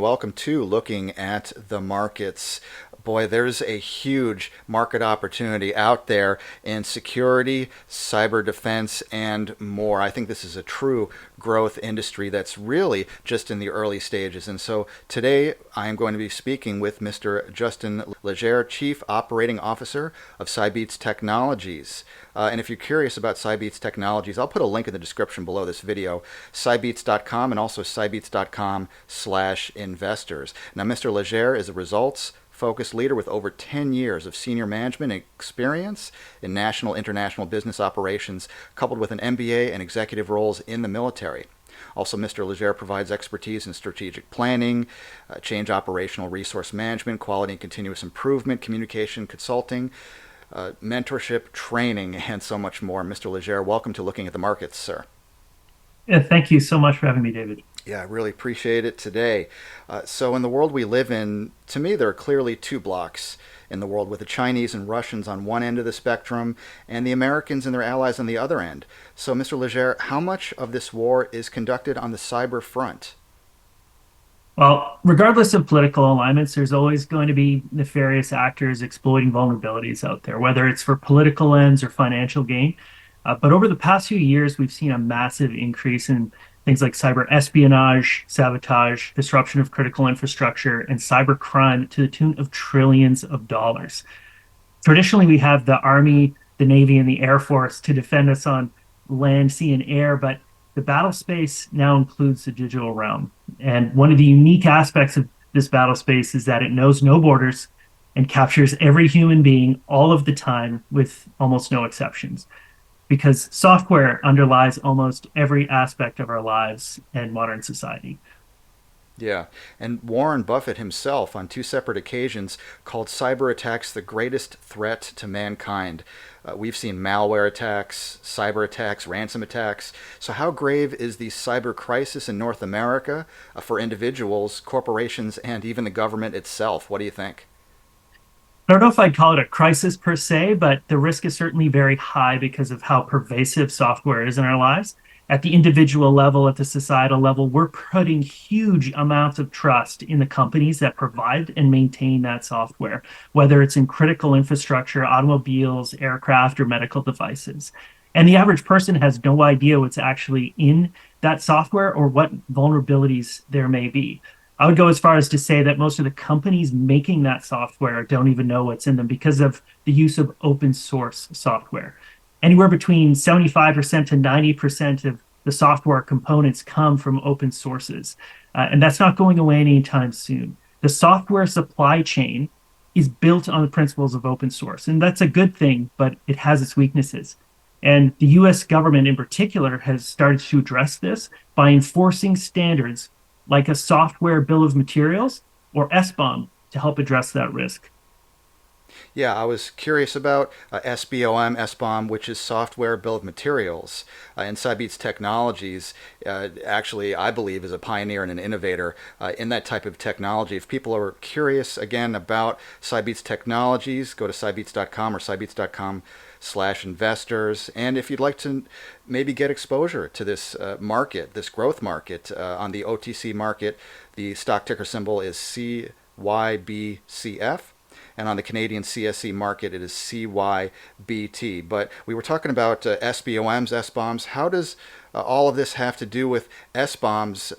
welcome to Looking at the Markets. Boy, there's a huge market opportunity out there in security, cyber defense, and more. I think this is a true growth industry that's really just in the early stages. And so today I am going to be speaking with Mr. Justin Leger, Chief Operating Officer of Cybeats Technologies. And if you're curious about Cybeats Technologies, I'll put a link in the description below this video, cybeats.com and also cybeats.com/investors. Now, Mr. Leger is a results-focused leader with over 10 years of senior management experience in national international business operations, coupled with an MBA and executive roles in the military. Also, Mr. Leger provides expertise in strategic planning, change operational resource management, quality and continuous improvement, communication, consulting, mentorship, training, and so much more. Mr. Leger, welcome to Looking at the Markets, sir. Yeah, thank you so much for having me, David. Yeah, I really appreciate it today. So in the world we live in, to me, there are clearly two blocks in the world, with the Chinese and Russians on one end of the spectrum and the Americans and their allies on the other end. So, Mr. Leger, how much of this war is conducted on the cyber front? Well, regardless of political alignments, there's always going to be nefarious actors exploiting vulnerabilities out there, whether it's for political ends or financial gain. But over the past few years, we've seen a massive increase in things like cyber espionage, sabotage, disruption of critical infrastructure, and cyber crime to the tune of trillions of dollars. Traditionally, we have the Army, the Navy, and the Air Force to defend us on land, sea, and air, but the battle space now includes the digital realm. And one of the unique aspects of this battle space is that it knows no borders and captures every human being all of the time with almost no exceptions. Because software underlies almost every aspect of our lives and modern society. Yeah, and Warren Buffett himself, on two separate occasions, called cyber attacks the greatest threat to mankind. We've seen malware attacks, cyber attacks, ransom attacks. So, how grave is the cyber crisis in North America for individuals, corporations, and even the government itself? What do you think? I don't know if I'd call it a crisis per se, but the risk is certainly very high because of how pervasive software is in our lives. At the individual level, at the societal level, we're putting huge amounts of trust in the companies that provide and maintain that software, whether it's in critical infrastructure, automobiles, aircraft, or medical devices. And the average person has no idea what's actually in that software or what vulnerabilities there may be. I would go as far as to say that most of the companies making that software don't even know what's in them because of the use of open source software. Anywhere between 75% to 90% of the software components come from open sources. And that's not going away anytime soon. The software supply chain is built on the principles of open source. And that's a good thing, but it has its weaknesses. And the US government in particular has started to address this by enforcing standards like a software bill of materials or SBOM to help address that risk. Yeah, I was curious about SBOM, SBOM, which is Software Bill of Materials. And Cybeats Technologies, actually, I believe, is a pioneer and an innovator in that type of technology. If people are curious, again, about Cybeats Technologies, go to cybeats.com or cybeats.com/investors. And if you'd like to maybe get exposure to this market, this growth market on the OTC market, the stock ticker symbol is CYBCF. And on the Canadian CSE market, it is CYBT. But we were talking about SBOMs, SBOMs. How does all of this have to do with SBOMs?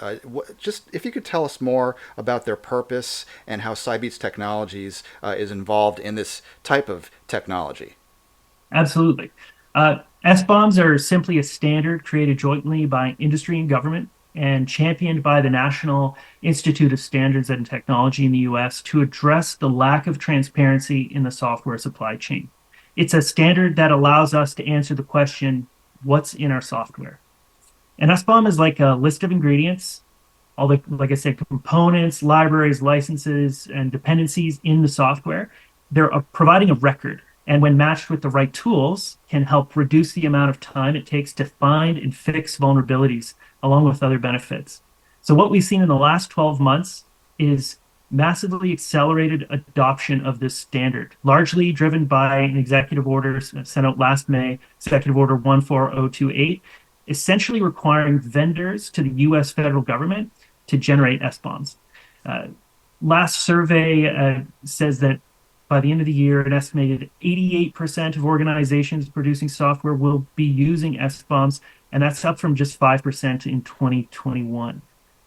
Just if you could tell us more about their purpose and how Cybeats Technologies is involved in this type of technology. Absolutely. SBOMs are simply a standard created jointly by industry and government and championed by the National Institute of Standards and Technology in the US to address the lack of transparency in the software supply chain. It's a standard that allows us to answer the question, what's in our software? An SBOM is like a list of ingredients, all the, like I said, components, libraries, licenses, and dependencies in the software. They're providing a record, and when matched with the right tools, can help reduce the amount of time it takes to find and fix vulnerabilities, along with other benefits. So what we've seen in the last 12 months is massively accelerated adoption of this standard, largely driven by an executive order sent out last May, Executive Order 14028, essentially requiring vendors to the US federal government to generate SBOMs. Uh, Last survey says that by the end of the year, an estimated 88% of organizations producing software will be using SBOMs, and that's up from just 5% in 2021.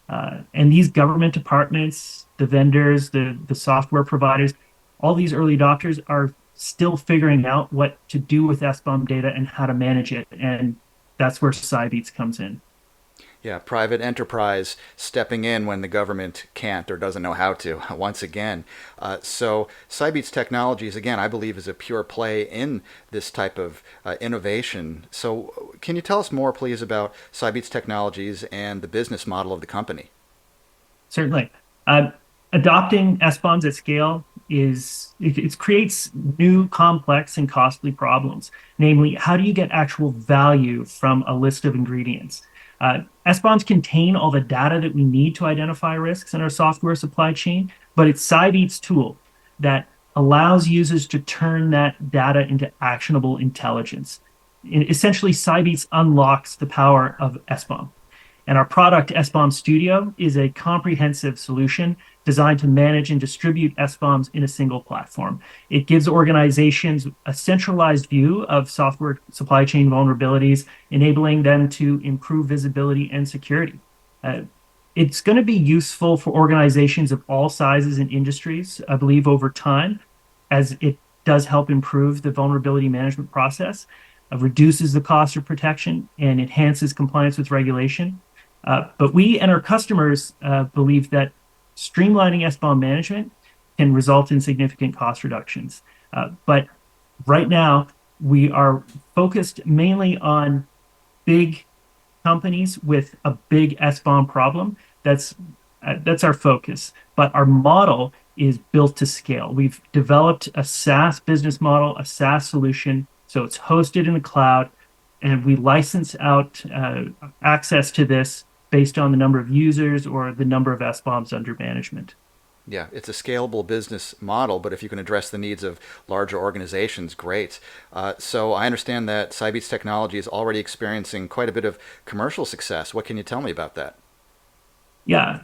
And these government departments, the vendors, the software providers, all these early adopters are still figuring out what to do with SBOM data and how to manage it. And that's where Cybeats comes in. Yeah, private enterprise stepping in when the government can't or doesn't know how to, once again. So, Cybeats Technologies, again, I believe is a pure play in this type of innovation. So, can you tell us more, please, about Cybeats Technologies and the business model of the company? Certainly. Uh, Adopting SBOMs at scale it creates new complex and costly problems. Namely, how do you get actual value from a list of ingredients? SBOMs contain all the data that we need to identify risks in our software supply chain, but it's Cybeats' tool that allows users to turn that data into actionable intelligence. Essentially, Cybeats unlocks the power of SBOM. And our product, SBOM Studio, is a comprehensive solution designed to manage and distribute SBOMs in a single platform. It gives organizations a centralized view of software supply chain vulnerabilities, enabling them to improve visibility and security. Uh, it's going to be useful for organizations of all sizes and industries, I believe, over time, as it does help improve the vulnerability management process, reduces the cost of protection, and enhances compliance with regulation. But we and our customers believe that streamlining SBOM management can result in significant cost reductions. But right now, we are focused mainly on big companies with a big SBOM problem. That's our focus. But our model is built to scale. We've developed a SaaS business model, a SaaS solution, so it's hosted in the cloud, and we license out access to this based on the number of users or the number of SBOMs under management. Yeah, it's a scalable business model, but if you can address the needs of larger organizations, great. So I understand that Cybeats Technology is already experiencing quite a bit of commercial success. What can you tell me about that? Yeah,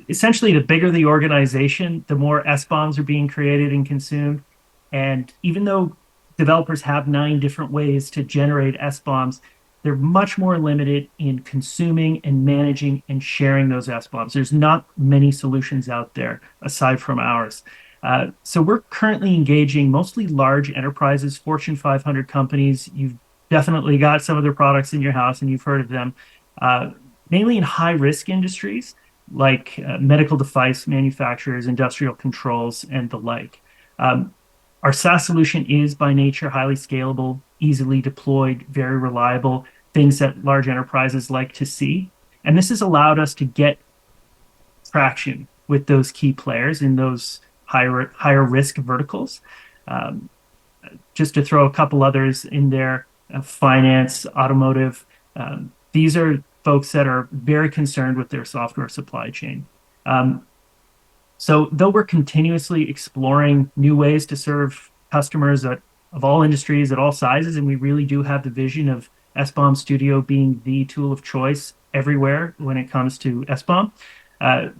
essentially, the bigger the organization, the more SBOMs are being created and consumed. And even though developers have 9 different ways to generate SBOMs, they're much more limited in consuming and managing and sharing those SBOMs. There's not many solutions out there aside from ours. So we're currently engaging mostly large enterprises, Fortune 500 companies. You've definitely got some of their products in your house and you've heard of them, uh, mainly in high risk industries like medical device manufacturers, industrial controls, and the like. Um, our SaaS solution is by nature highly scalable, easily deployed, very reliable, things that large enterprises like to see. And this has allowed us to get traction with those key players in those higher risk verticals. Um, just to throw a couple others in there, finance, automotive. These are folks that are very concerned with their software supply chain. Um, so, though we're continuously exploring new ways to serve customers of all industries, at all sizes, and we really do have the vision of SBOM Studio being the tool of choice everywhere when it comes to SBOM,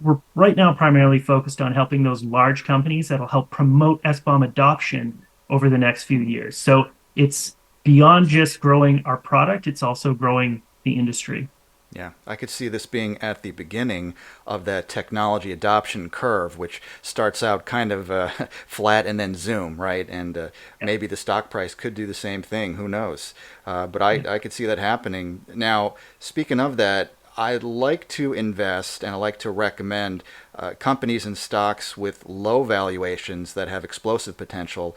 we're right now primarily focused on helping those large companies that'll help promote SBOM adoption over the next few years. So, it's beyond just growing our product, it's also growing the industry. Yeah, I could see this being at the beginning of that technology adoption curve, which starts out kind of flat and then zoom, right? And Yeah. maybe the stock price could do the same thing. Who knows? But Yeah. I could see that happening. Now, speaking of that, I like to invest and I like to recommend companies and stocks with low valuations that have explosive potential.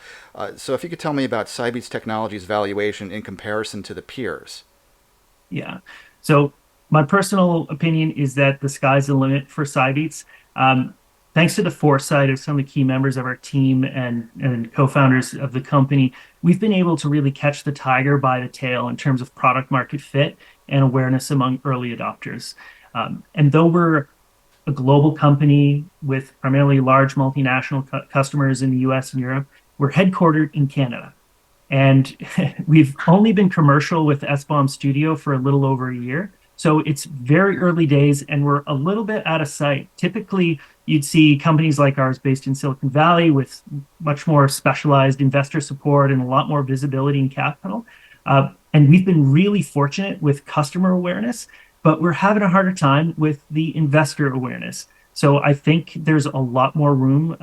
So, if you could tell me about Cybeats Technologies' valuation in comparison to the peers. Yeah. So my personal opinion is that the sky's the limit for Cybeats. Um, Thanks to the foresight of some of the key members of our team and co-founders of the company, we've been able to really catch the tiger by the tail in terms of product market fit and awareness among early adopters. And though we're a global company with primarily large multinational customers in the US and Europe, we're headquartered in Canada. And we've only been commercial with SBOM Studio for a little over a year. So it's very early days and we're a little bit out of sight. Typically, you'd see companies like ours based in Silicon Valley with much more specialized investor support and a lot more visibility and capital. And we've been really fortunate with customer awareness, but we're having a harder time with the investor awareness. So I think there's a lot more room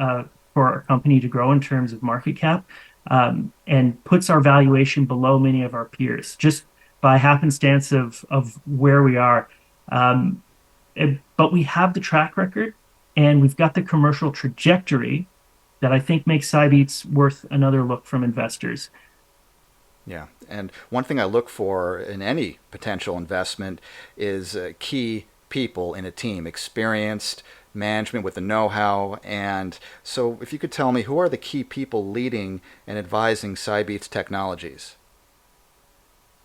for our company to grow in terms of market cap, and puts our valuation below many of our peers just by happenstance of where we are. Um, but we have the track record and we've got the commercial trajectory that I think makes Cybeats worth another look from investors. Yeah, and one thing I look for in any potential investment is key people in a team, experienced management with the know-how. And so, if you could tell me, who are the key people leading and advising Cybeats Technologies?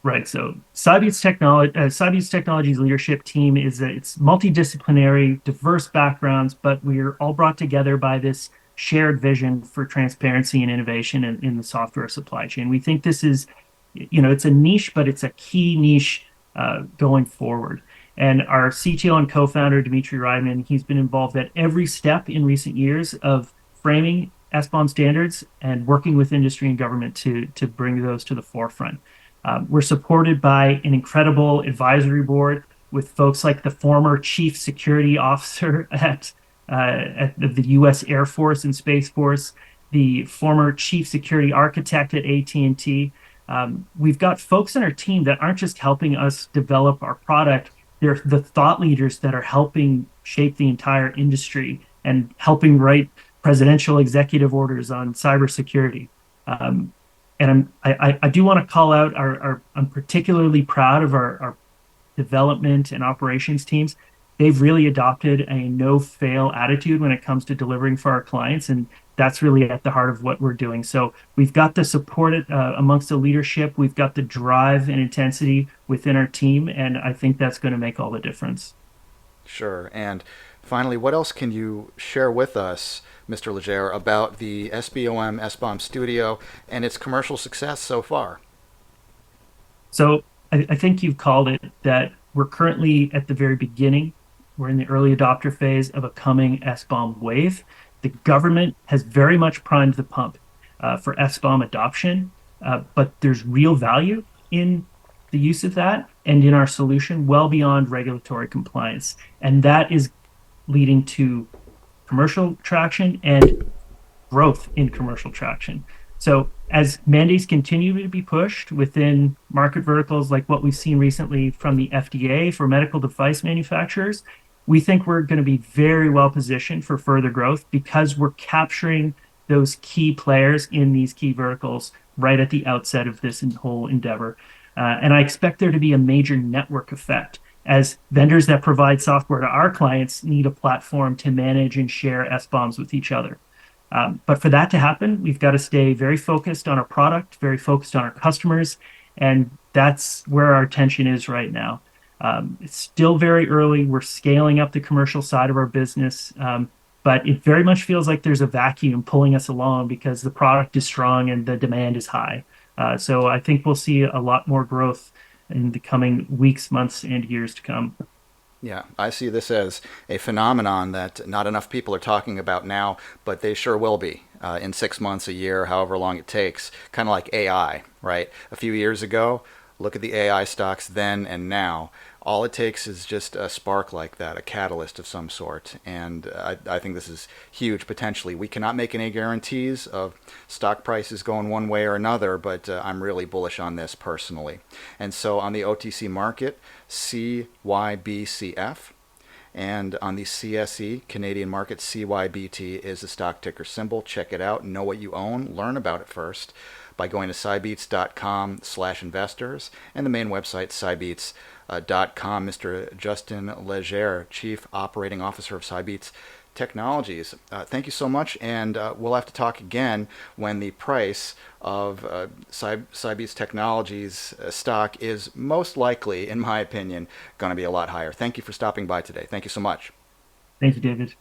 Right. So Cybeats Technologies leadership team it's multidisciplinary, diverse backgrounds, but we're all brought together by this shared vision for transparency and innovation in the software supply chain. We think this is, it's a niche, but it's a key niche going forward. And our CTO and co-founder, Dmitry Ryman, he's been involved at every step in recent years of framing SBOM standards and working with industry and government to bring those to the forefront. We're supported by an incredible advisory board with folks like the former chief security officer at the U.S. Air Force and Space Force, the former chief security architect at AT&T. We've got folks on our team that aren't just helping us develop our product, they're the thought leaders that are helping shape the entire industry and helping write presidential executive orders on cybersecurity. Um, and I do want to call out I'm particularly proud of our development and operations teams. They've really adopted a no fail attitude when it comes to delivering for our clients. And that's really at the heart of what we're doing. So we've got the support amongst the leadership, we've got the drive and intensity within our team. And I think that's going to make all the difference. Sure. And finally, what else can you share with us, Mr. Leger, about the SBOM SBOM Studio and its commercial success so far? So I think you've called it that we're currently at the very beginning. We're in the early adopter phase of a coming SBOM wave. The government has very much primed the pump for SBOM adoption, but there's real value in the use of that and in our solution well beyond regulatory compliance. And that is leading to commercial traction and growth in commercial traction. So as mandates continue to be pushed within market verticals like what we've seen recently from the FDA for medical device manufacturers, we think we're going to be very well positioned for further growth because we're capturing those key players in these key verticals right at the outset of this whole endeavor. And I expect there to be a major network effect as vendors that provide software to our clients need a platform to manage and share SBOMs with each other. But for that to happen, we've got to stay very focused on our product, very focused on our customers, and that's where our attention is right now. It's still very early. We're scaling up the commercial side of our business, but it very much feels like there's a vacuum pulling us along because the product is strong and the demand is high. So I think we'll see a lot more growth in the coming weeks, months, and years to come. Yeah, I see this as a phenomenon that not enough people are talking about now, but they sure will be in 6 months, a year, however long it takes. Kind of like AI, right? A few years ago, look at the AI stocks then and now. All it takes is just a spark like that, a catalyst of some sort. And I think this is huge potentially. We cannot make any guarantees of stock prices going one way or another, but I'm really bullish on this personally. And so on the OTC market, CYBCF. And on the CSE, Canadian market, CYBT is the stock ticker symbol. Check it out. Know what you own. Learn about it first by going to cybeats.com/investors and the main website, cybeats.com. Mr. Justin Leger, Chief Operating Officer of Cybeats Technologies. Thank you so much, and we'll have to talk again when the price of Cybeats Technologies stock is most likely, in my opinion, going to be a lot higher. Thank you for stopping by today. Thank you so much. Thank you, David.